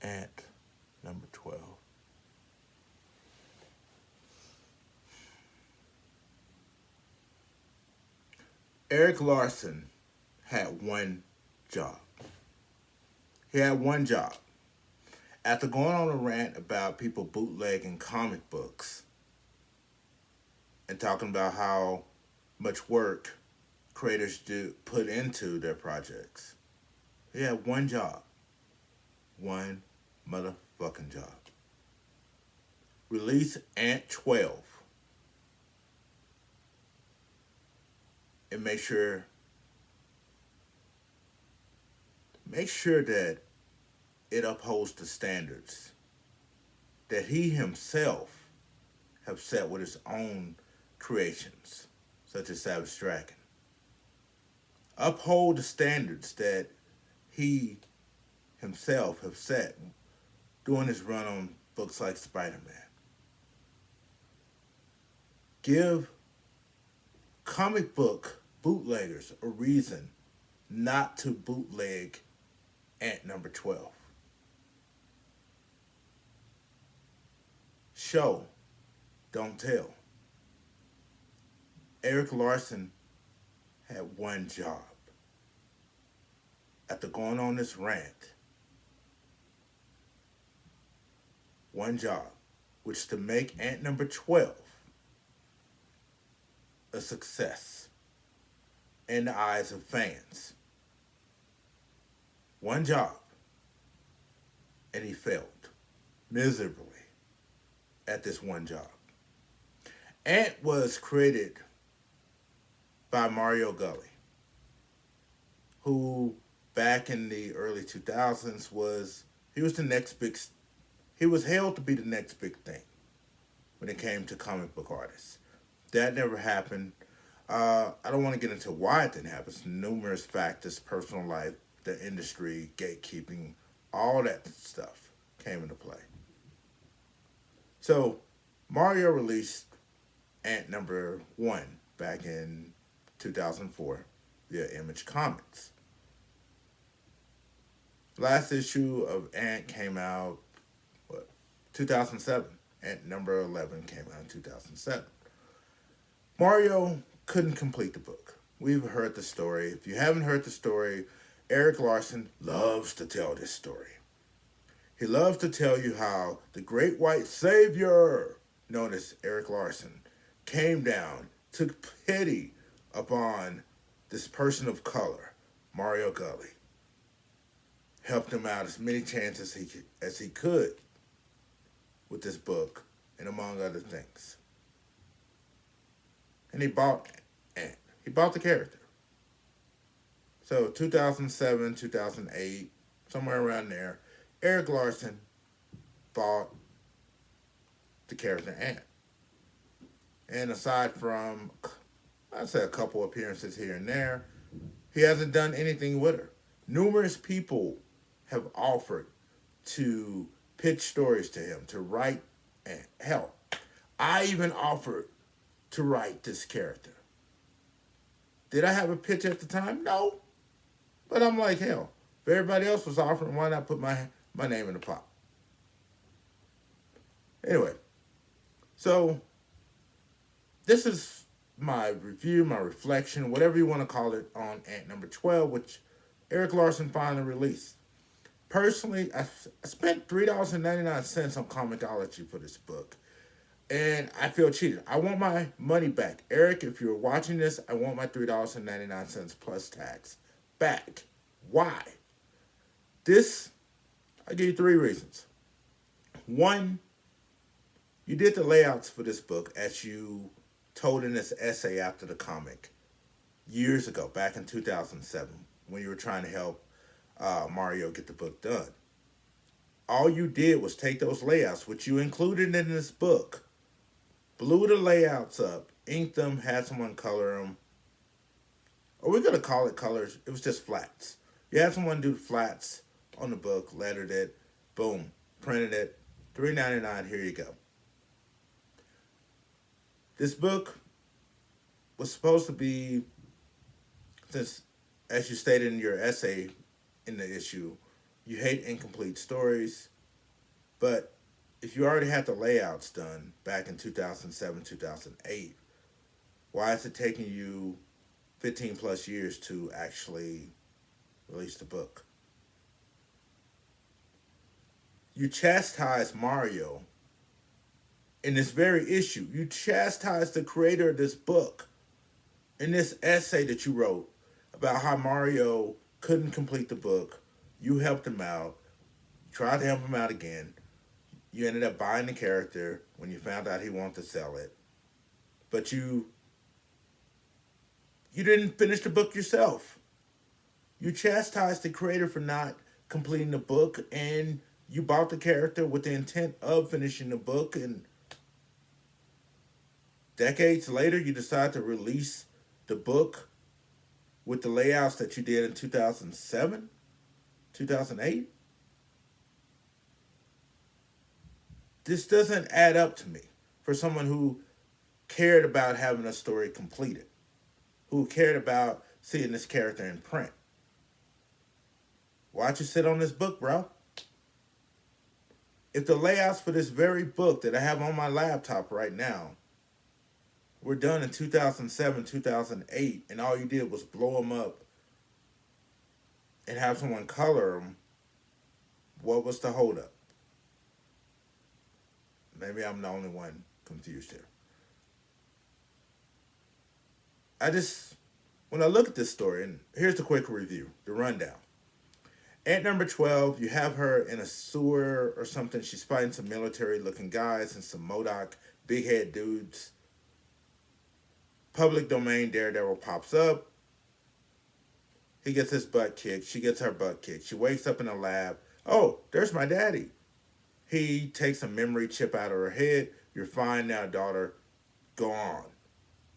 Ant number 12. Erik Larsen had one job. He had one job. After going on a rant about people bootlegging comic books and talking about how much work creators do put into their projects, he had one job. One motherfucking job. Release Ant 12 and make sure that it upholds the standards that he himself have set with his own creations, such as Savage Dragon. Uphold the standards that he himself have set doing his run on books like Spider-Man. Give comic book bootleggers a reason not to bootleg Ant number 12. Show, don't tell. Erik Larsen had one job. After going on this rant, one job, which is to make Ant number 12 a success in the eyes of fans. One job, and he failed miserably at this one job. Ant was created by Mario Gully, who back in the early 2000s he was hailed to be the next big thing when it came to comic book artists. That never happened. I don't want to get into why it didn't happen. It's numerous factors, personal life, the industry, gatekeeping, all that stuff came into play. So Mario released Ant number 1 back in 2004 via Image Comics. Last issue of Ant came out, 2007. Ant number 11 came out in 2007. Mario couldn't complete the book. We've heard the story. If you haven't heard the story, Erik Larsen loves to tell this story. He loves to tell you how the great white savior, known as Erik Larsen, came down, took pity upon this person of color, Mario Gully, helped him out as many chances as he could with this book, and among other things. And he bought Ant. He bought the character. So 2007, 2008, somewhere around there, Erik Larsen bought the character Ant. And aside from, I'd say a couple appearances here and there, he hasn't done anything with her. Numerous people have offered to pitch stories to him, to write Ant. Hell, I even offered to write this character. Did I have a pitch at the time? No. But I'm like, hell, if everybody else was offering, why not put my name in the pot? Anyway, so this is my review, my reflection, whatever you want to call it, on Ant number 12, which Erik Larsen finally released. Personally, I spent $3.99 on Comixology for this book, and I feel cheated. I want my money back. Erik, if you're watching this, I want my $3.99 plus tax back. Why? I give you 3 reasons. 1, you did the layouts for this book as you told in this essay after the comic years ago, back in 2007, when you were trying to help Mario get the book done. All you did was take those layouts, which you included in this book, blew the layouts up, inked them, had someone color them. Or we're going to call it colors. It was just flats. You had someone do flats on the book, lettered it, boom, printed it, $3.99, here you go. This book was supposed to be, since, as you stated in your essay in the issue, you hate incomplete stories. But if you already had the layouts done back in 2007, 2008, why is it taking you 15 plus years to actually release the book? You chastise Mario in this very issue. You chastise the creator of this book in this essay that you wrote about how Mario couldn't complete the book. You helped him out, tried to help him out again. You ended up buying the character when you found out he wanted to sell it. But you didn't finish the book yourself. You chastised the creator for not completing the book, and you bought the character with the intent of finishing the book, and decades later you decide to release the book with the layouts that you did in 2007, 2008. This doesn't add up to me for someone who cared about having a story completed, who cared about seeing this character in print. Why'd you sit on this book, bro? If the layouts for this very book that I have on my laptop right now were done in 2007, 2008, and all you did was blow them up and have someone color them, what was the holdup? Maybe I'm the only one confused here. When I look at this story, and here's the quick review, the rundown. Ant number 12, you have her in a sewer or something. She's fighting some military looking guys and some MODOK big head dudes. Public domain Daredevil pops up. He gets his butt kicked. She gets her butt kicked. She wakes up in a lab. Oh, there's my daddy. He takes a memory chip out of her head. You're fine now, daughter. Go on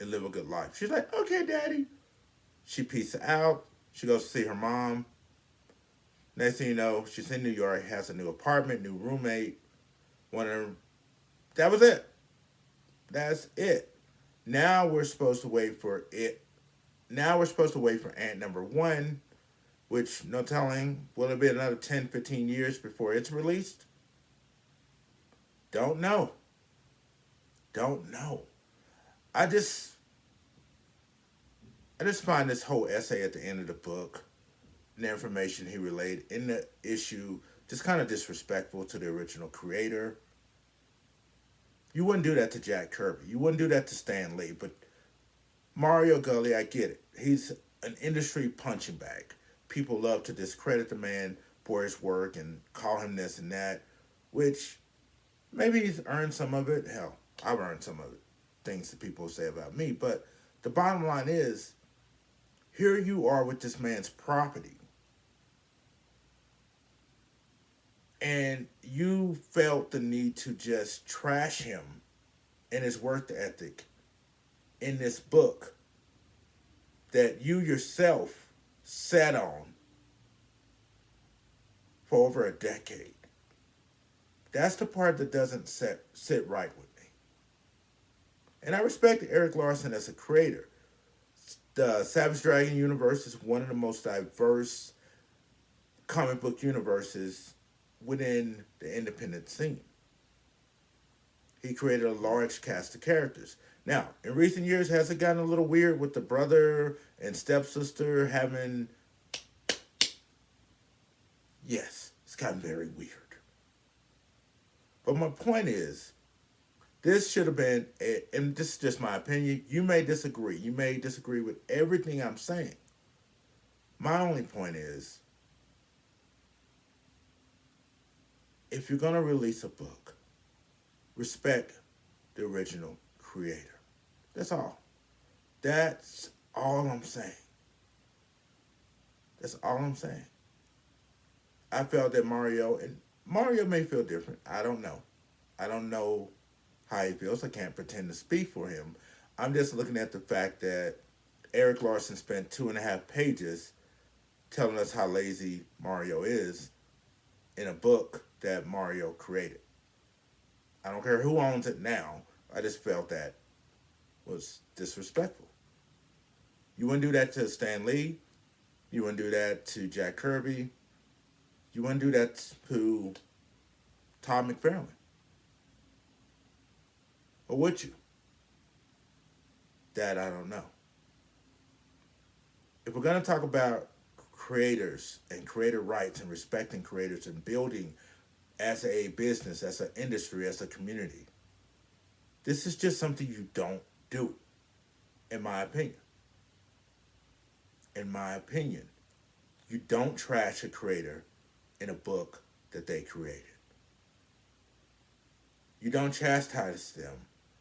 and live a good life. She's like, okay, daddy. She peaces out. She goes to see her mom. Next thing you know, she's in New York, has a new apartment, new roommate. One of them. That was it. That's it. Now we're supposed to wait for it. Now we're supposed to wait for Ant number 1, which, no telling, will it be another 10, 15 years before it's released? Don't know. Don't know. I just find this whole essay at the end of the book, the information he relayed in the issue, just kind of disrespectful to the original creator. You wouldn't do that to Jack Kirby. You wouldn't do that to Stan Lee. But Mario Gully, I get it. He's an industry punching bag. People love to discredit the man for his work and call him this and that, which maybe he's earned some of it. Hell, I've earned some of it. Things that people say about me. But the bottom line is, here you are with this man's property. And you felt the need to just trash him and his work ethic in this book that you yourself sat on for over a decade. That's the part that doesn't sit right with me. And I respect Erik Larsen as a creator. The Savage Dragon universe is one of the most diverse comic book universes within the independent scene. He created a large cast of characters. Now, in recent years, has it gotten a little weird with the brother and stepsister having... Yes, it's gotten very weird. But my point is, this should have been, and this is just my opinion, you may disagree. You may disagree with everything I'm saying. My only point is, if you're going to release a book, respect the original creator. That's all. That's all I'm saying. That's all I'm saying. I felt that Mario may feel different. I don't know. I don't know how he feels. I can't pretend to speak for him. I'm just looking at the fact that Erik Larsen spent 2.5 pages telling us how lazy Mario is in a book that Mario created. I don't care who owns it now. I just felt that was disrespectful. You wouldn't do that to Stan Lee. You wouldn't do that to Jack Kirby. You wouldn't do that to Todd McFarlane. Or would you? That I don't know. If we're going to talk about creators and creator rights and respecting creators and building as a business, as an industry, as a community, this is just something you don't do, in my opinion. In my opinion, you don't trash a creator in a book that they created. You don't chastise them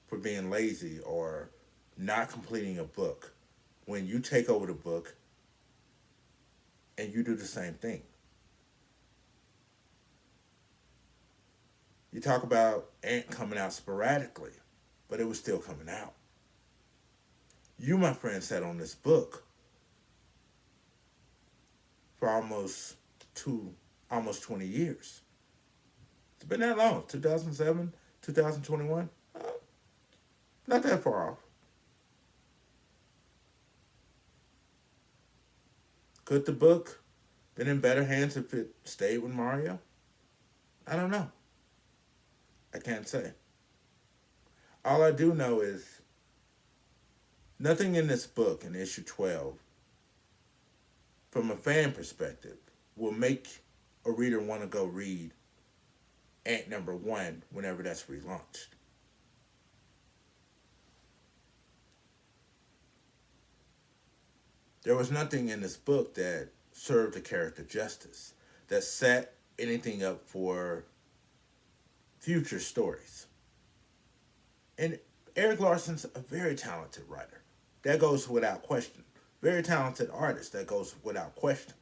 for being lazy or not completing a book when you take over the book and you do the same thing. You talk about Ant coming out sporadically, but it was still coming out. You, my friend, sat on this book for almost 20 years. It's been that long. 2007, 2021. Not that far off. Could the book been in better hands if it stayed with Mario? I don't know. I can't say. All I do know is nothing in this book in issue 12, from a fan perspective, will make a reader want to go read Ant #1 whenever that's relaunched. There was nothing in this book that served the character justice, that set anything up for future stories. And Erik Larsen's a very talented writer. That goes without question. Very talented artist. That goes without question.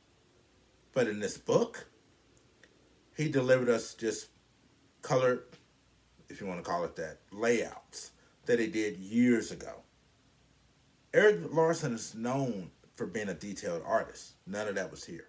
But in this book, he delivered us just colored, if you want to call it that, layouts that he did years ago. Erik Larsen is known for being a detailed artist. None of that was here.